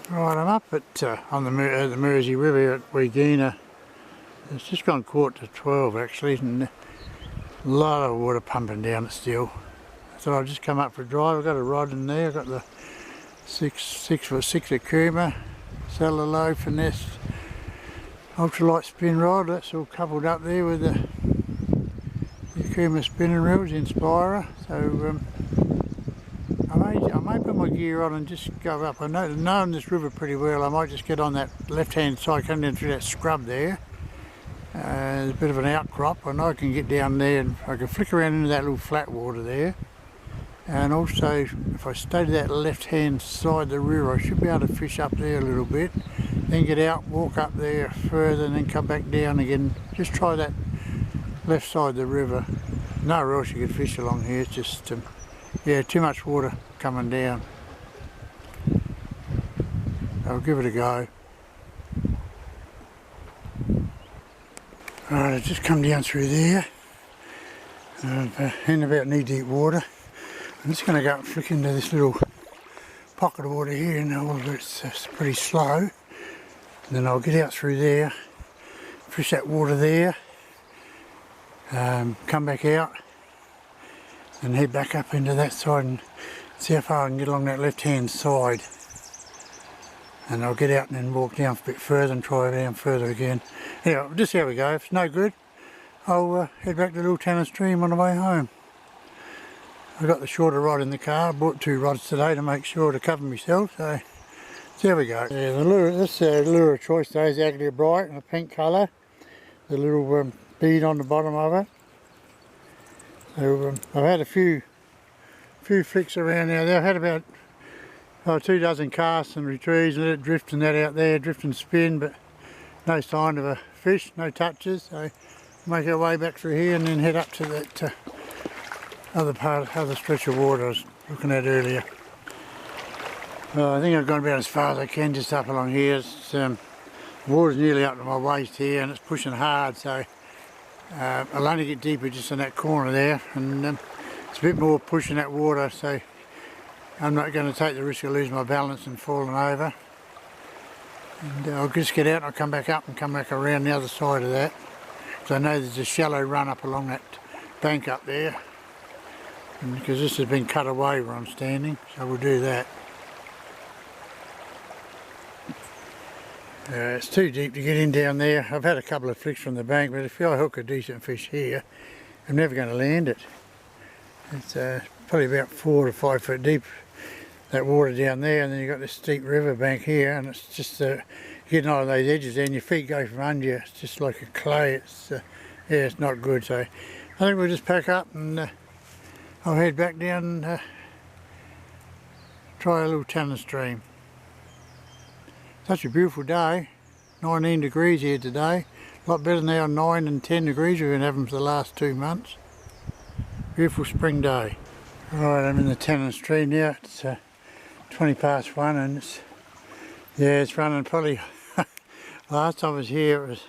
Right, I'm up at on the Mersey River at Weegina. It's just gone 11:45 actually, and a lot of water pumping down it still. So I've just come up for a drive. I've got a rod in there. I've got the 6x6 Akuma celluloid finesse ultralight spin rod. That's all coupled up there with the Akuma spinning reels, Inspirer. So I may put my gear on and just go up. I know this river pretty well. I might just get on that left-hand side, come down through that scrub there. There's a bit of an outcrop, and I can get down there and I can flick around into that little flat water there. And also, if I stay to that left-hand side of the river, I should be able to fish up there a little bit. Then get out, walk up there further, and then come back down again. Just try that left side of the river. Nowhere else you could fish along here. It's just yeah, too much water coming down. I'll give it a go. Alright, I've just come down through there. In about knee-deep water. I'm just going to go and flick into this little pocket of water here, and it's pretty slow. And then I'll get out through there, fish that water there, come back out, and head back up into that side and see how far I can get along that left-hand side. And I'll get out and then walk down a bit further and try down further again. Anyway, just see how we go. If it's no good, I'll head back to the little Tanner stream on the way home. I got the shorter rod in the car. I bought 2 rods today to make sure to cover myself. So there we go. Yeah, the lure, this lure of choice today is Aglia Bright in a pink colour. The little bead on the bottom of it. So I've had a few flicks around now. I've had about 2 dozen casts and retrieves, and let it drift and that out there, drift and spin, but no sign of a fish, no touches. So make our way back through here and then head up to that other stretch of water I was looking at earlier. I think I've gone about as far as I can just up along here. The water's nearly up to my waist here and it's pushing hard, so I'll only get deeper just in that corner there, and it's a bit more pushing that water, so I'm not going to take the risk of losing my balance and falling over. And I'll just get out and I'll come back up and come back around the other side of that. So I know there's a shallow run up along that bank up there, and because this has been cut away where I'm standing, so we'll do that. It's too deep to get in down there. I've had a couple of flicks from the bank, but if I hook a decent fish here, I'm never going to land it. It's probably about 4 to 5 foot deep, that water down there, and then you've got this steep river bank here, and it's just getting on those edges there, and your feet go from under you. It's just like a clay. It's yeah, it's not good. So I think we'll just pack up and I'll head back down and try a little Tanner stream. Such a beautiful day, 19 degrees here today, a lot better than our 9 and 10 degrees we've been having for the last 2 months. Beautiful spring day. Right, I'm in the Tanner stream now. It's 20 past 1 and it's running probably, last time I was here it was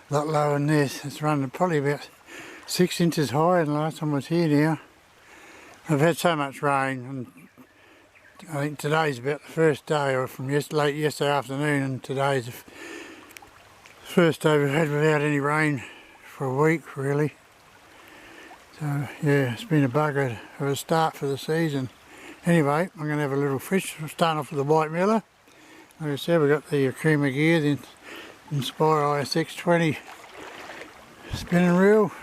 a lot lower than this. It's running probably about 6 inches higher than last time I was here now. I've had so much rain, and I think today's about the first day, or from late yesterday afternoon, and today's the first day we've had without any rain for a week really. So yeah, it's been a bugger of a start for the season. Anyway, I'm going to have a little fish. We're starting off with the white miller. Like I said, we've got the Akuma gear, the Inspire ISX20 spinning reel,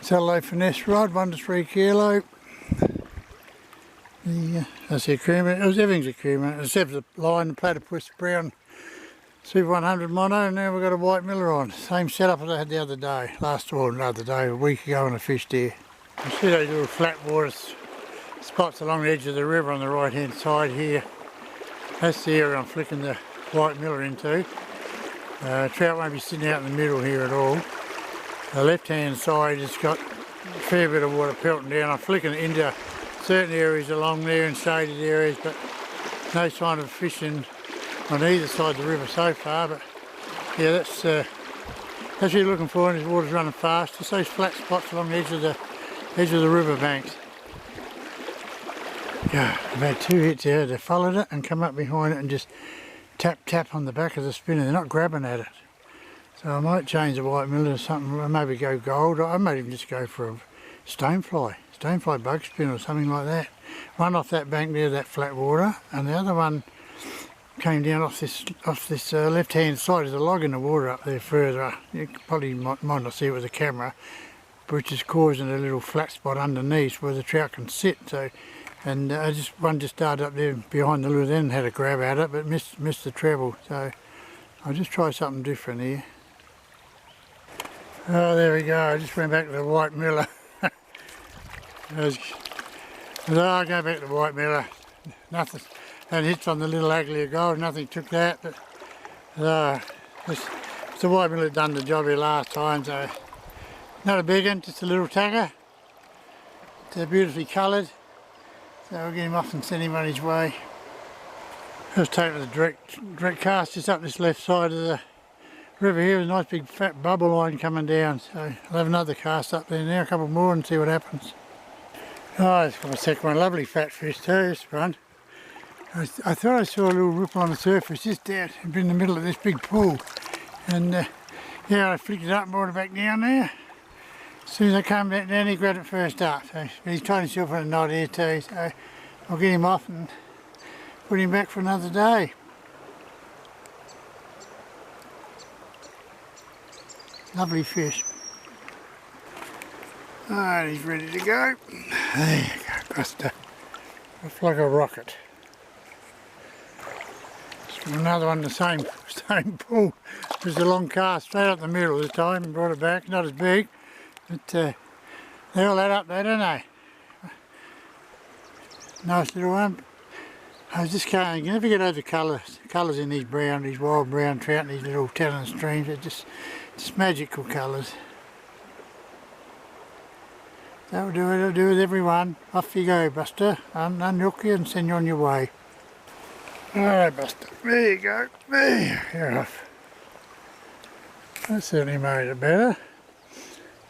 celluloid finesse rod, 1 to 3 kilo. That's the Akuma. It was everything's Akuma, except the line, the platypus brown Super 100 mono, and now we've got a white miller on. Same setup as I had the other day, a week ago when I fished here. You see those little flat water spots along the edge of the river on the right hand side here. That's the area I'm flicking the white miller into. Trout won't be sitting out in the middle here at all. The left hand side has got a fair bit of water pelting down. I'm flicking it into certain areas along there and shaded areas, but no sign of fishing on either side of the river so far. But yeah, that's what you're looking for, and this water's running fast. Just those flat spots along the edge of the river banks. Yeah, I've had 2 hits there. They followed it and come up behind it and just tap on the back of the spinner. They're not grabbing at it. So I might change the white miller or something, or maybe go gold, or I might even just go for a stonefly bug spin or something like that. One off that bank near that flat water, and the other one came down off this left hand side. There's a log in the water up there further. You probably might not see it with the camera, which is causing a little flat spot underneath where the trout can sit. So, and one just started up there behind the lure then and had a grab at it, but missed the treble. So I'll just try something different here. Oh, there we go. I just went back to the white miller. I'll go back to the white miller. Nothing. Had hits on the little ugly of gold. Nothing took that. But the white miller done the job here last time. So not a big one, just a little tugger. They're beautifully coloured. So we'll get him off and send him on his way. Just taking the direct cast just up this left side of the river here. There's a nice big fat bubble line coming down, so I'll have another cast up there now, a couple more, and see what happens. Oh, it's got my second one. Lovely fat fish too, this one. I thought I saw a little ripple on the surface just there, in the middle of this big pool, and yeah, I flicked it up and brought it back down there. As soon as I come back down, he grabbed it first up. So he's tied himself on a knot here too, so I'll get him off and put him back for another day. Lovely fish. Alright, he's ready to go. There you go, Buster. Off like a rocket. Just from another one, the same pool. Just a long cast straight up the middle this time and brought it back. Not as big, but they all add up there, don't they? Nice little one. I was just can't. You never get over the colours in these wild brown trout and these little talon streams. They're just magical colours. That'll do it. It'll do with everyone. Off you go, Buster. Unhook you and send you on your way. Alright, Buster. There you go. There, you're off. That certainly made it better.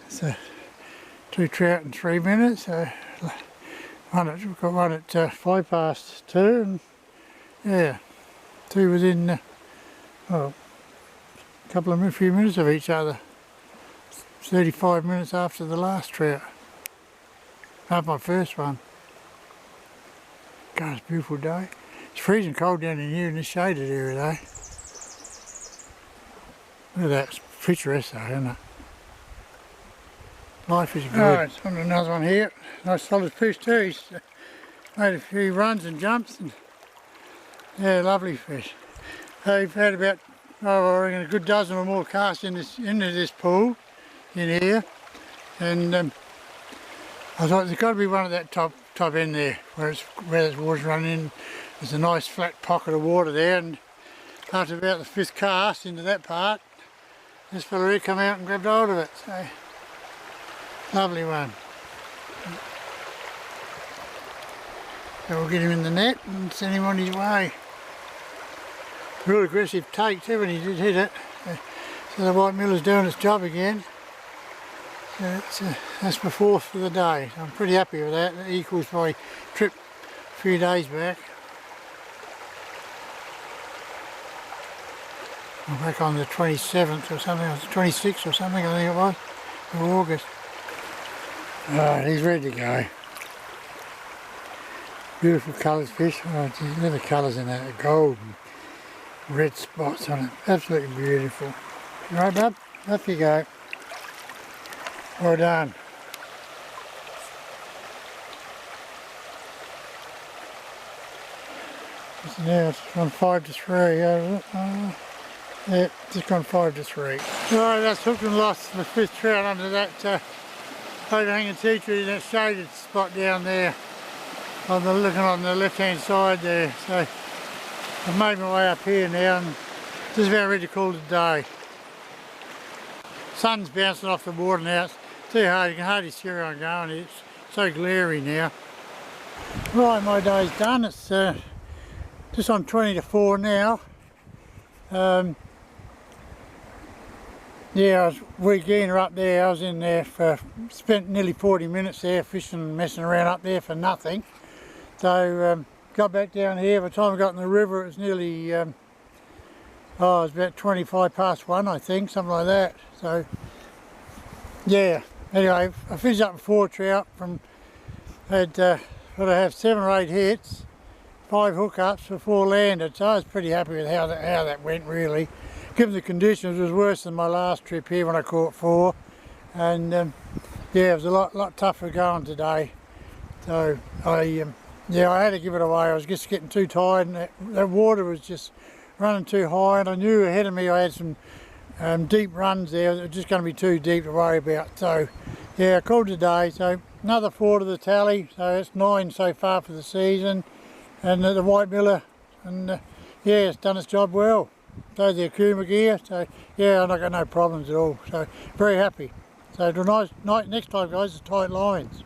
So 2 trout in 3 minutes. So we've got one at 2:05, and yeah, 2 within a few minutes of each other. 35 minutes after the last trout. After my first one. God, it's a beautiful day. It's freezing cold down in here in this shaded area though. Look at that, it's picturesque though, isn't it? Life is good. Alright, on to another one here. Nice solid fish too. He's made a few runs and jumps, and yeah, lovely fish. We've had about, I reckon, a good dozen or more casts into this pool in here, and I thought there's got to be one at that top end there where there's water's running in. There's a nice flat pocket of water there, and after about the 5th cast into that part, this fella here come out and grabbed hold of it. So lovely one. So we'll get him in the net and send him on his way. Real aggressive take too when he did hit it. So the white miller's doing its job again. So that's my 4th for the day. So I'm pretty happy with that. That equals my trip a few days back. I'm back on the 27th or something, or the 26th or something, I think it was, of August. Alright, he's ready to go. Beautiful coloured fish. Oh, geez, look at the colours in that, the gold and red spots on it. Absolutely beautiful. Right, bub? Off you go. Well done. Now it's gone 5 to 3. Yeah, just gone 5 to 3. Alright, that's hooked and lost the 5th trout under that overhanging tea tree in that shaded spot down there. Looking on the left hand side there. So I've made my way up here now and just about ready to call it a day. Sun's bouncing off the water now. It's too hard, you can hardly see where I'm going. It's so glary now. Right, my day's done. It's just on 20 to 4 now. Yeah, I was weekender up there. I was in there spent nearly 40 minutes there fishing and messing around up there for nothing. So got back down here. By the time I got in the river, it was nearly it was about 25 past 1, I think, something like that. So yeah, anyway, I fished up 4 trout from, had got to have 7 or 8 hits, 5 hookups before landed, so I was pretty happy with how that went, really. Given the conditions, it was worse than my last trip here when I caught 4, and yeah, it was a lot tougher going today. So yeah, I had to give it away. I was just getting too tired, and that water was just running too high, and I knew ahead of me I had some deep runs there. It was just going to be too deep to worry about. So yeah, I called today. So another 4 to the tally, so it's 9 so far for the season. And the white miller, and yeah, it's done its job well. So the Akuma gear, so yeah, I've got no problems at all. So very happy. So till next time, guys, it's tight lines.